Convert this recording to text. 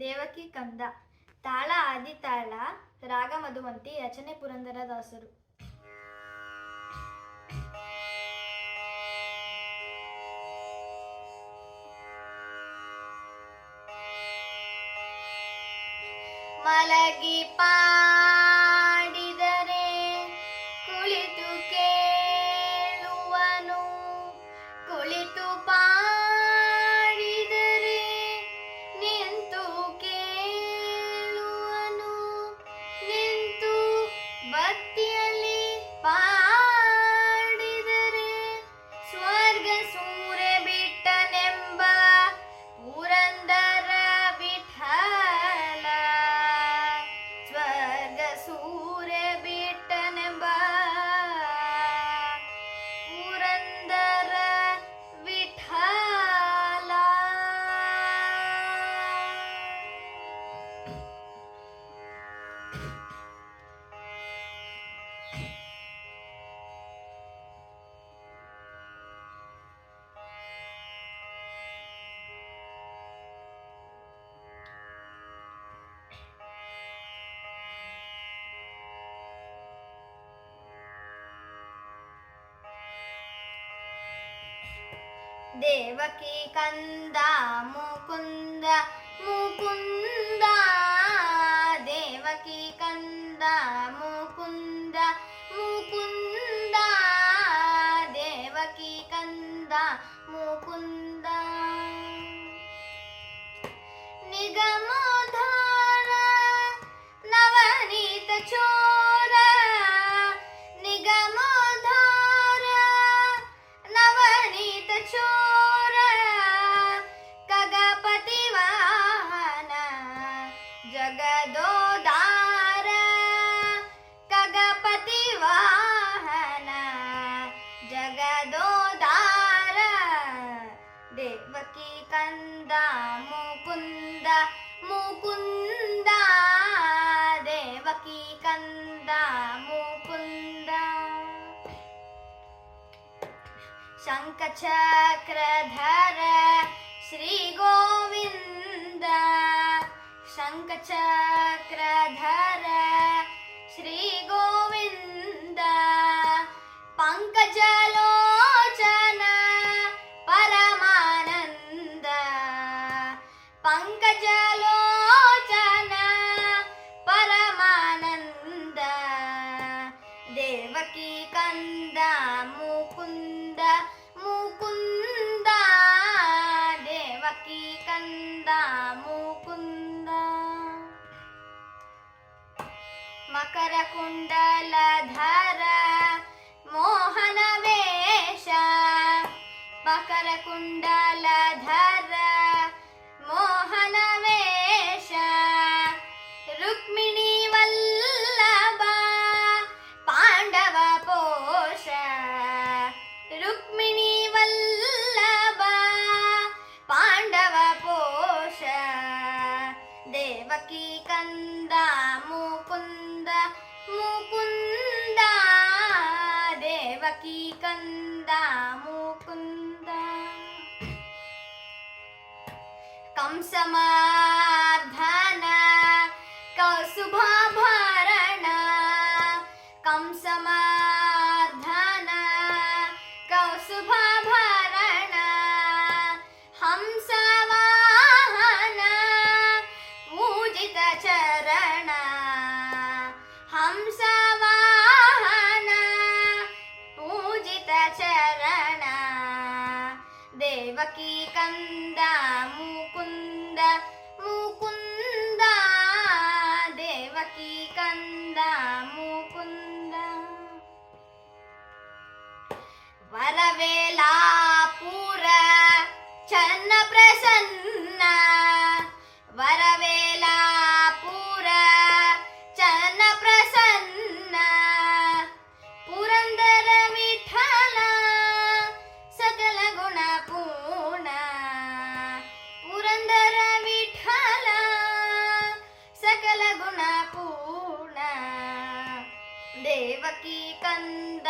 ದೇವಕಿ ಕಂದ. ತಾಳ ಆದಿತಾಳ, ರಾಗ ಮಧುವಂತಿ, ರಚನೆ ಪುರಂದರದಾಸರು. ಮಲಗಿ ಪಾಡಿದರೆ ಕುಳಿತು ಕೇಳುವನು, ಕುಳಿತು ಪಾಡಿದರೆ ನಿಂತು ಕೇಳುವನು, ನಿಂತು ಭಕ್ತಿಯಲ್ಲಿ ಪಾಡಿದರೆ ಸ್ವರ್ಗ ಸೂರೆ ಬಿಟ್ಟನೆಂಬ ಪುರಂದರ ವಿಠಲ, ಸ್ವರ್ಗ ಸೂರೆ ಬಿಟ್ಟನೆಂಬ ಪುರಂದರ ವಿಠಲ. ದೇವಕಿ ಕಂದ ಮುಕುಂದ ಮುಕುಂದ, ದೇವಕಿ ಕಂದ ಮುಕುಂದ ಮುಕುಂದ, ದೇವಕಿ ಕಂದ ಮುಕುಂದ. ನಿಗಮೋದ್ಧಾರ ನವನೀತ ಚೋರ, ನಿಗಮೋದ್ಧಾರ ನವನೀತ ಚೋರ, ಖಗಪತಿ ವಾಹನ ಜಗದೋದಾರ, ಖಗಪತಿ ವಾಹನ ಜಗದೋದಾರ. ದೇವಕಿ ಕಂದ ಮುಕುಂದ ಮುಕುಂದ, ದೇವಕಿ ಕಂದ ಮುಕುಂದ. ಶಂಖ ಚಕ್ರಧರ ಶ್ರೀ ಗೋವಿಂದ, ಶಂಖ ಚಕ್ರಧರ ಶ್ರೀ ಗೋವಿಂದ. ಪಂಕಜಲೋಚನ ಪರಮಾನಂದ, ಪಂಕಜಲೋಚನ ಪರಮಾನಂದ. ದೇವಕಿ ಕಂದ ಮುಕುಂದ ಮುಕುಂದ, ದೇವಕಿ ಕಂದ ಮುಕುಂದ. ಮಕರ ಕುಂಡಲಧರ ಮೋಹನ ವೇಷ, ಮಕರ ಕುಂಡಲಧರ ಮೋಹನ ವೇಷ. ರುಕ್ಮಿಣಿ ವಲ್ಲಭ ಪಾಂಡವ ಪೋಷ, ರುಕ್ಮಿಣಿ ವಲ್ಲಭ ಪಾಂಡವ ಪೋಷ. ದೇವಕಿ ಕಂದ ಮುಕುಂದ ಮುಕುಂದ, ದೇವಕಿ ಕಂದ ಮುಕುಂದ. ಕಂಸಮಾರ್ಧನ ಕೌಸುಭಾಭರಣ, ಕಂಸಮಾರ್ಧನ ಕೌಸುಭಾಭರಣ. ಹಂಸವಾಹನ ಪೂಜಿತ ಚರಣ, ಹಂಸವಾಹನ ಪೂಜಿತ ಚರಣ. ದೇವಕಿ ಕಂದ ಮುಕುಂದ ಮುಕುಂದ, ದೇವಕಿ ಕಂದ ಮುಕುಂದ. ವರವೇಲಾಪುರ ಚನ್ನ ಪ್ರಸನ್ನ, ವರವೇಲಾಪುರ ಚನ್ನ ಪ್ರಸನ್ನ. ಪುರಂದರ ವಿಠಲ ಸಕಲ ಗುಣ ಪೂರ್ಣ, ಪುರಂದರ ವಿಠಲ ಸಕಲ ಗುಣ ಪೂರ್ಣ. ದೇವಕಿ ಕಂದ